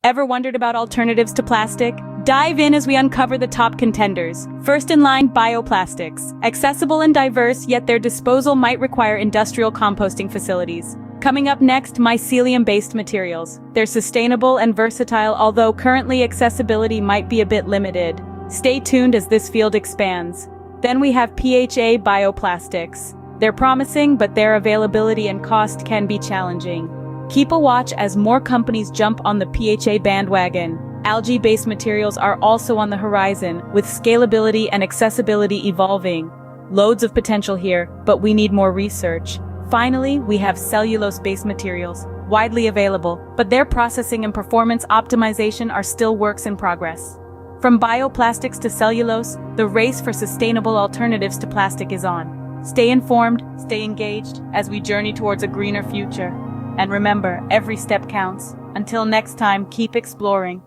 Ever wondered about alternatives to plastic? Dive in as we uncover the top contenders. First in line, bioplastics. Accessible and diverse, yet their disposal might require industrial composting facilities. Coming up next, mycelium-based materials. They're sustainable and versatile, although currently accessibility might be a bit limited. Stay tuned as this field expands. Then we have PHA bioplastics. They're promising, but their availability and cost can be challenging. Keep a watch as more companies jump on the PHA bandwagon. Algae-based materials are also on the horizon, with scalability and accessibility evolving. Loads of potential here, but we need more research. Finally, we have cellulose-based materials, widely available, but their processing and performance optimization are still works in progress. From bioplastics to cellulose, the race for sustainable alternatives to plastic is on. Stay informed, stay engaged, as we journey towards a greener future. And remember, every step counts. Until next time, keep exploring.